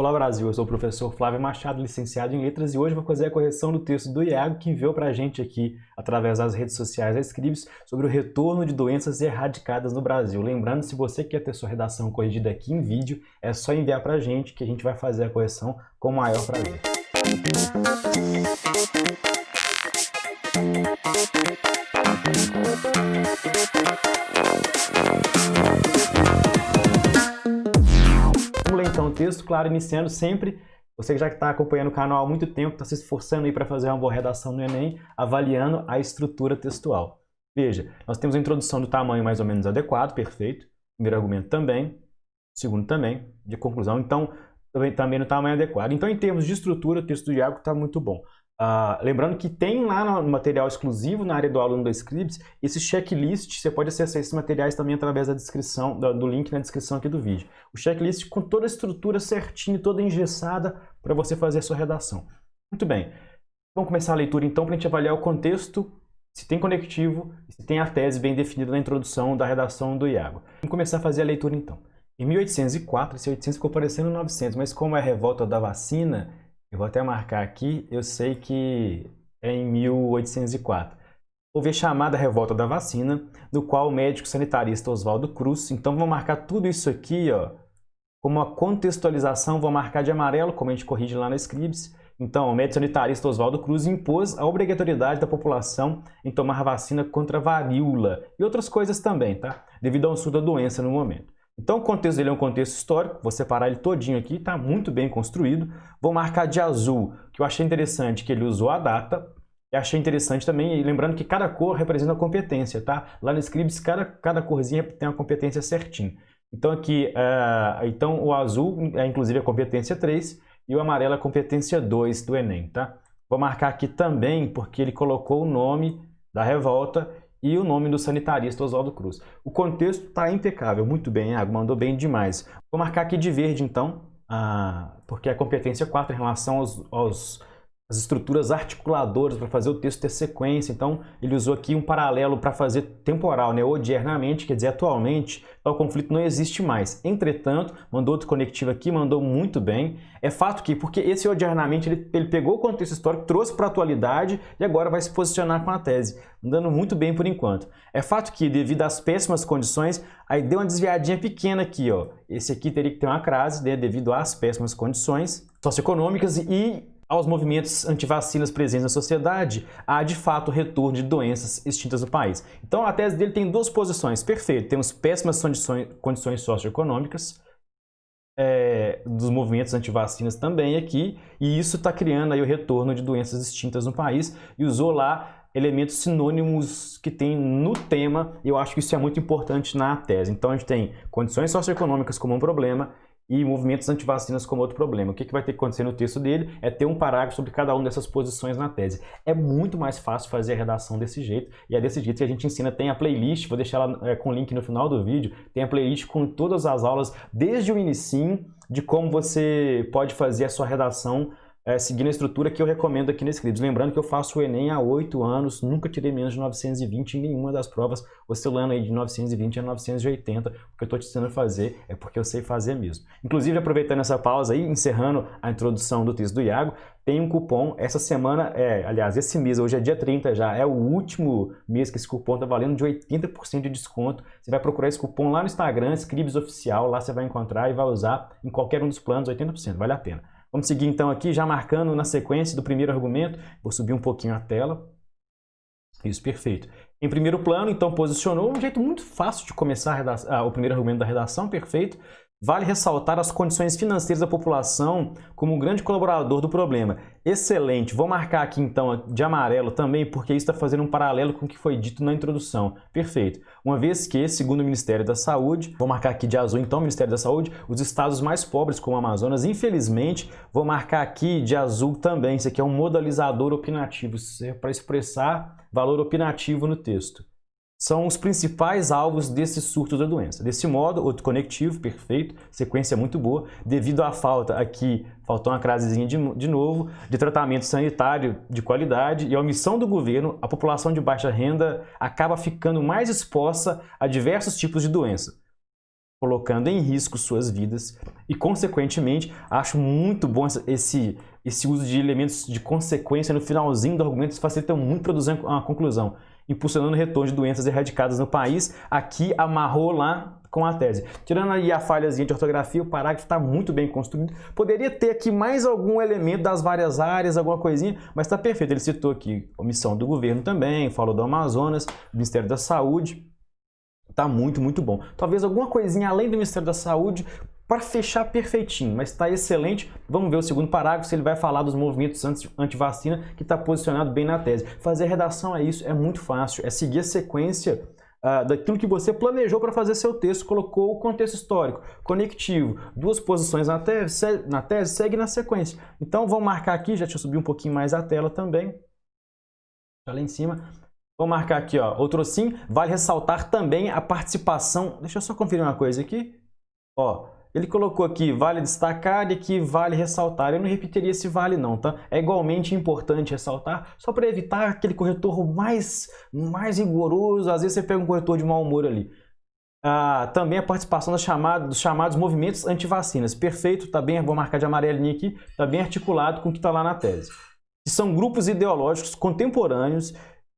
Olá Brasil, eu sou o professor Flávio Machado, licenciado em Letras, e hoje vou fazer a correção do texto do Iago que enviou para a gente aqui, através das redes sociais da Scribs, sobre o retorno de doenças erradicadas no Brasil. Lembrando, se você quer ter sua redação corrigida aqui em vídeo, é só enviar para a gente que a gente vai fazer a correção com o maior prazer. Vamos ler então o texto, claro, iniciando sempre. Você que já está acompanhando o canal há muito tempo, está se esforçando aí para fazer uma boa redação no Enem, avaliando a estrutura textual. Veja, nós temos a introdução do tamanho mais ou menos adequado, perfeito. Primeiro argumento também, segundo também, de conclusão, então também no tamanho adequado. Então, em termos de estrutura, o texto do Iago está muito bom. Lembrando que tem lá no material exclusivo, na área do aluno da Scribs, esse checklist. Você pode acessar esses materiais também através da descrição, do link na descrição aqui do vídeo. O checklist com toda a estrutura certinha, toda engessada para você fazer a sua redação. Muito bem, vamos começar a leitura então para a gente avaliar o contexto, se tem conectivo, se tem a tese bem definida na introdução da redação do Iago. Vamos começar a fazer a leitura então. Em 1804, esse 800 ficou parecendo 900, mas como é a revolta da vacina, eu vou até marcar aqui, eu sei que é em 1804. Houve a chamada revolta da vacina, no qual o médico sanitarista Oswaldo Cruz, então vou marcar tudo isso aqui, ó, como a contextualização, vou marcar de amarelo, como a gente corrige lá na Scribs. Então, o médico sanitarista Oswaldo Cruz impôs a obrigatoriedade da população em tomar vacina contra a varíola e outras coisas também, tá? Devido ao sul da doença no momento. Então o contexto dele é um contexto histórico, vou separar ele todinho aqui, está muito bem construído. Vou marcar de azul, que eu achei interessante que ele usou a data. E achei interessante também, lembrando que cada cor representa uma competência, tá? Lá no Scribs, cada corzinha tem uma competência certinho. Então aqui, então o azul é inclusive a competência 3 e o amarelo é a competência 2 do Enem, tá? Vou marcar aqui também porque ele colocou o nome da revolta e o nome do sanitarista Oswaldo Cruz. O contexto está impecável, muito bem, Iago, mandou bem demais. Vou marcar aqui de verde, então, porque é a competência 4 em relação às estruturas articuladoras para fazer o texto ter sequência. Então, ele usou aqui um paralelo para fazer temporal, né? Odiernamente, quer dizer, atualmente, o conflito não existe mais. Entretanto, mandou outro conectivo aqui, mandou muito bem. É fato que, porque esse odiernamente, ele pegou o contexto histórico, trouxe para a atualidade e agora vai se posicionar com a tese, andando muito bem por enquanto. É fato que, devido às péssimas condições, aí deu uma desviadinha pequena aqui, ó. Esse aqui teria que ter uma crase, né, devido às péssimas condições socioeconômicas e aos movimentos antivacinas presentes na sociedade, há de fato retorno de doenças extintas no país. Então a tese dele tem duas posições, perfeito, temos péssimas condições socioeconômicas, dos movimentos antivacinas também aqui, e isso está criando aí o retorno de doenças extintas no país, e usou lá elementos sinônimos que tem no tema, e eu acho que isso é muito importante na tese. Então a gente tem condições socioeconômicas como um problema, e movimentos antivacinas como outro problema. O que vai ter que acontecer no texto dele é ter um parágrafo sobre cada uma dessas posições na tese. É muito mais fácil fazer a redação desse jeito, e é desse jeito que a gente ensina. Tem a playlist, vou deixar ela com o link no final do vídeo, tem a playlist com todas as aulas, desde o inicinho, de como você pode fazer a sua redação seguindo a estrutura que eu recomendo aqui no Scribs. Lembrando que eu faço o Enem há 8 anos, nunca tirei menos de 920 em nenhuma das provas, oscilando aí de 920 a 980. O que eu estou te ensinando a fazer é porque eu sei fazer mesmo. Inclusive, aproveitando essa pausa aí, encerrando a introdução do texto do Iago, tem um cupom, essa semana, aliás, esse mês, hoje é dia 30 já, é o último mês que esse cupom está valendo, de 80% de desconto. Você vai procurar esse cupom lá no Instagram, Scribs Oficial, lá você vai encontrar e vai usar em qualquer um dos planos, 80%, vale a pena. Vamos seguir então aqui, já marcando na sequência do primeiro argumento. Vou subir um pouquinho a tela. Isso, perfeito. Em primeiro plano, então, posicionou um jeito muito fácil de começar o primeiro argumento da redação, perfeito. Vale ressaltar as condições financeiras da população como um grande colaborador do problema. Excelente. Vou marcar aqui então de amarelo também, porque isso está fazendo um paralelo com o que foi dito na introdução. Perfeito. Uma vez que, segundo o Ministério da Saúde, vou marcar aqui de azul então, Ministério da Saúde, os estados mais pobres como o Amazonas, infelizmente, vou marcar aqui de azul também. Isso aqui é um modalizador opinativo, para expressar valor opinativo no texto. São os principais alvos desse surto da doença. Desse modo, outro conectivo, perfeito, sequência muito boa, devido à falta, aqui faltou uma crasezinha de novo, de tratamento sanitário de qualidade e a omissão do governo, a população de baixa renda acaba ficando mais exposta a diversos tipos de doença. colocando em risco suas vidas e, consequentemente, acho muito bom esse uso de elementos de consequência no finalzinho do argumento, isso facilita muito produzir uma conclusão, impulsionando o retorno de doenças erradicadas no país. Aqui amarrou lá com a tese. Tirando aí a falhazinha de ortografia, o parágrafo está muito bem construído. Poderia ter aqui mais algum elemento das várias áreas, alguma coisinha, mas está perfeito. Ele citou aqui a omissão do governo também, falou do Amazonas, do Ministério da Saúde. Está muito, muito bom. Talvez alguma coisinha além do Ministério da Saúde para fechar perfeitinho, mas está excelente. Vamos ver o segundo parágrafo, se ele vai falar dos movimentos anti-vacina, que está posicionado bem na tese. Fazer redação é isso, é muito fácil, é seguir a sequência daquilo que você planejou para fazer seu texto, colocou o contexto histórico, conectivo, duas posições na tese, segue na sequência. Então vamos marcar aqui, já deixa eu subir um pouquinho mais a tela também, tá lá em cima. Vou marcar aqui, ó, outro sim, vale ressaltar também a participação, deixa eu só conferir uma coisa aqui, ó, ele colocou aqui, vale destacar e aqui vale ressaltar. Eu não repetiria esse vale não, tá? É igualmente importante ressaltar, só para evitar aquele corretor mais rigoroso. Às vezes você pega um corretor de mau humor ali. Também a participação dos chamados movimentos anti-vacinas. Perfeito, tá bem, vou marcar de amarelinho aqui, tá bem articulado com o que está lá na tese. Que são grupos ideológicos contemporâneos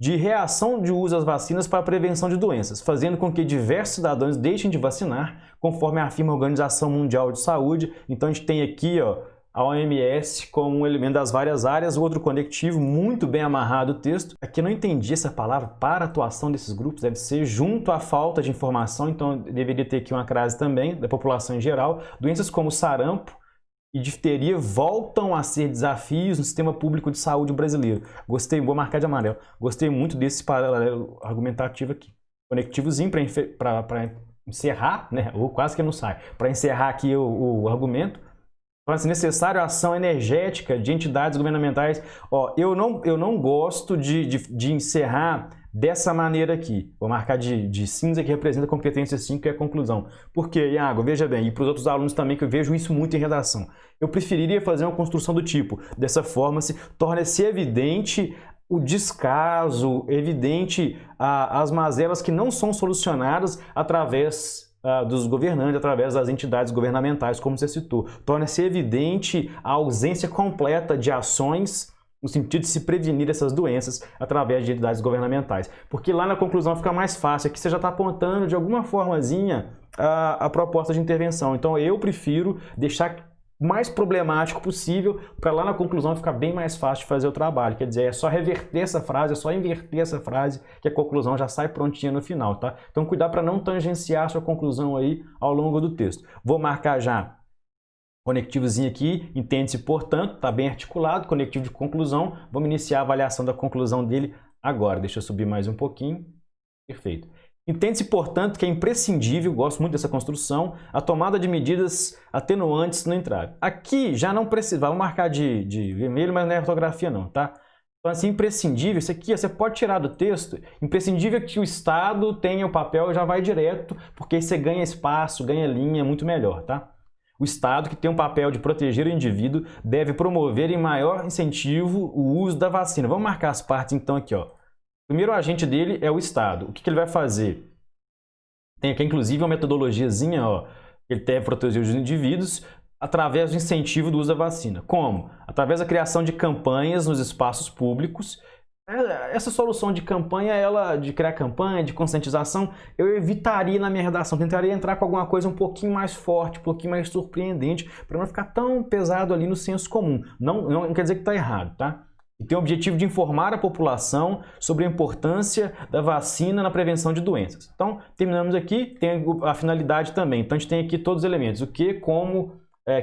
de reação de uso às vacinas para a prevenção de doenças, fazendo com que diversos cidadãos deixem de vacinar, conforme afirma a Organização Mundial de Saúde. Então a gente tem aqui, ó, a OMS como um elemento das várias áreas, o outro conectivo, muito bem amarrado o texto. Aqui eu não entendi essa palavra, para a atuação desses grupos, deve ser junto à falta de informação, então deveria ter aqui uma crase também da população em geral. Doenças como sarampo e difteria voltam a ser desafios no sistema público de saúde brasileiro. Gostei, vou marcar de amarelo. Gostei muito desse paralelo argumentativo aqui. Conectivozinho para encerrar, né? Ou quase que não sai. Para encerrar aqui o argumento. Então, necessário a ação energética de entidades governamentais. Ó, eu não gosto de encerrar dessa maneira aqui. Vou marcar de cinza, que representa a competência 5, que é a conclusão. Por quê, Iago? Veja bem, e para os outros alunos também, que eu vejo isso muito em redação. Eu preferiria fazer uma construção do tipo, dessa forma, torna-se evidente o descaso, evidente as mazelas que não são solucionadas através dos governantes, através das entidades governamentais, como você citou. Torna-se evidente a ausência completa de ações no sentido de se prevenir essas doenças através de entidades governamentais. Porque lá na conclusão fica mais fácil, aqui você já está apontando de alguma formazinha a proposta de intervenção. Então eu prefiro deixar mais problemático possível, para lá na conclusão ficar bem mais fácil de fazer o trabalho. Quer dizer, é só reverter essa frase, é só inverter essa frase, que a conclusão já sai prontinha no final, tá? Então cuidado para não tangenciar a sua conclusão aí ao longo do texto. Vou marcar já conectivozinho aqui, entende-se, portanto, está bem articulado, conectivo de conclusão. Vamos iniciar a avaliação da conclusão dele agora. Deixa eu subir mais um pouquinho. Perfeito. Entende-se, portanto, que é imprescindível, gosto muito dessa construção, a tomada de medidas atenuantes no entrave. Aqui já não precisa, vamos marcar de vermelho, mas não é ortografia não, tá? Então, assim, imprescindível, isso aqui você pode tirar do texto, imprescindível é que o Estado tenha o papel e já vai direto, porque aí você ganha espaço, ganha linha, muito melhor, tá? O Estado, que tem um papel de proteger o indivíduo, deve promover em maior incentivo o uso da vacina. Vamos marcar as partes então aqui, ó. O primeiro agente dele é o Estado. O que ele vai fazer? Tem aqui, inclusive, uma metodologiazinha, ó. Ele deve proteger os indivíduos através do incentivo do uso da vacina. Como? Através da criação de campanhas nos espaços públicos. Essa solução de campanha, de criar campanha, de conscientização, eu evitaria na minha redação, tentaria entrar com alguma coisa um pouquinho mais forte, um pouquinho mais surpreendente, para não ficar tão pesado ali no senso comum. Não quer dizer que está errado, tá? E tem o objetivo de informar a população sobre a importância da vacina na prevenção de doenças. Então, terminamos aqui, tem a finalidade também. Então, a gente tem aqui todos os elementos, o que, como,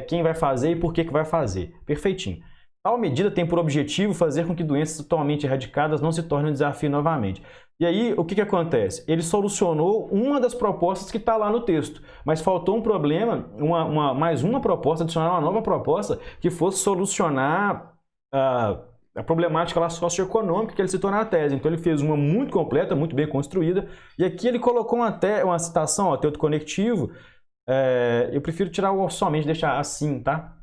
quem vai fazer e por que vai fazer. Perfeitinho. Tal medida tem por objetivo fazer com que doenças totalmente erradicadas não se tornem um desafio novamente. E aí, o que acontece? Ele solucionou uma das propostas que está lá no texto, mas faltou um problema, mais uma proposta, adicionar uma nova proposta que fosse solucionar a problemática lá socioeconômica que ele citou na tese. Então ele fez uma muito completa, muito bem construída, e aqui ele colocou uma citação, ó, texto conectivo. Eu prefiro tirar somente, deixar assim, tá?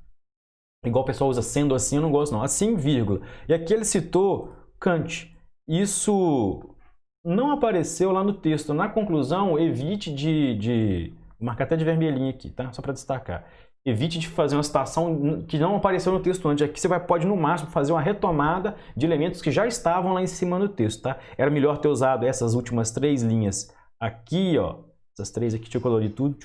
Igual o pessoal usa sendo assim, eu não gosto não. Assim, vírgula. E aqui ele citou Kant. Isso não apareceu lá no texto. Na conclusão, evite de Vou marcar até de vermelhinho aqui, tá? Só para destacar. Evite de fazer uma citação que não apareceu no texto antes. Aqui você pode, no máximo, fazer uma retomada de elementos que já estavam lá em cima no texto, tá? Era melhor ter usado essas últimas 3 linhas aqui, ó. Essas 3 aqui, deixa eu colorir tudo.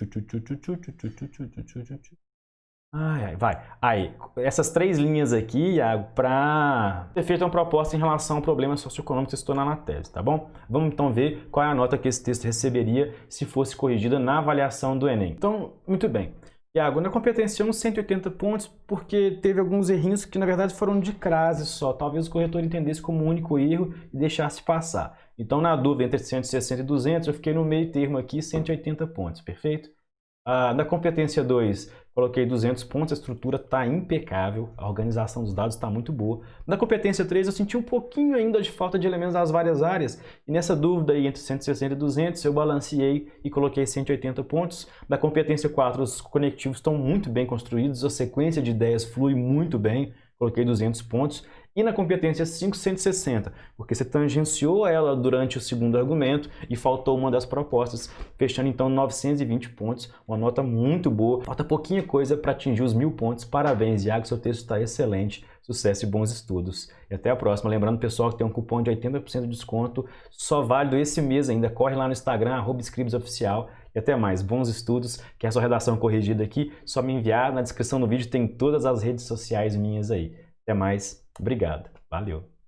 Ai, ai, vai. Aí, essas 3 linhas aqui, Iago, para ter feito uma proposta em relação ao problema socioeconômico que você tornar na tese, tá bom? Vamos então ver qual é a nota que esse texto receberia se fosse corrigida na avaliação do Enem. Então, muito bem. Iago, na competência 1, 180 pontos, porque teve alguns errinhos que na verdade foram de crase só. Talvez o corretor entendesse como um único erro e deixasse passar. Então, na dúvida entre 160 e 200, eu fiquei no meio termo aqui, 180 pontos, perfeito? Na competência 2, coloquei 200 pontos, a estrutura está impecável, a organização dos dados está muito boa. Na competência 3, eu senti um pouquinho ainda de falta de elementos das várias áreas, e nessa dúvida aí entre 160 e 200, eu balanceei e coloquei 180 pontos. Na competência 4, os conectivos estão muito bem construídos, a sequência de ideias flui muito bem, coloquei 200 pontos. E na competência 5, 160, porque você tangenciou ela durante o segundo argumento e faltou uma das propostas, fechando então 920 pontos, uma nota muito boa. Falta pouquinha coisa para atingir os 1000 pontos. Parabéns, Iago, seu texto está excelente. Sucesso e bons estudos. E até a próxima. Lembrando, pessoal, que tem um cupom de 80% de desconto, só válido esse mês ainda. Corre lá no Instagram, @scribsoficial. E até mais. Bons estudos. Quer a sua redação corrigida aqui? Só me enviar. Na descrição do vídeo tem todas as redes sociais minhas aí. Até mais. Obrigado. Valeu.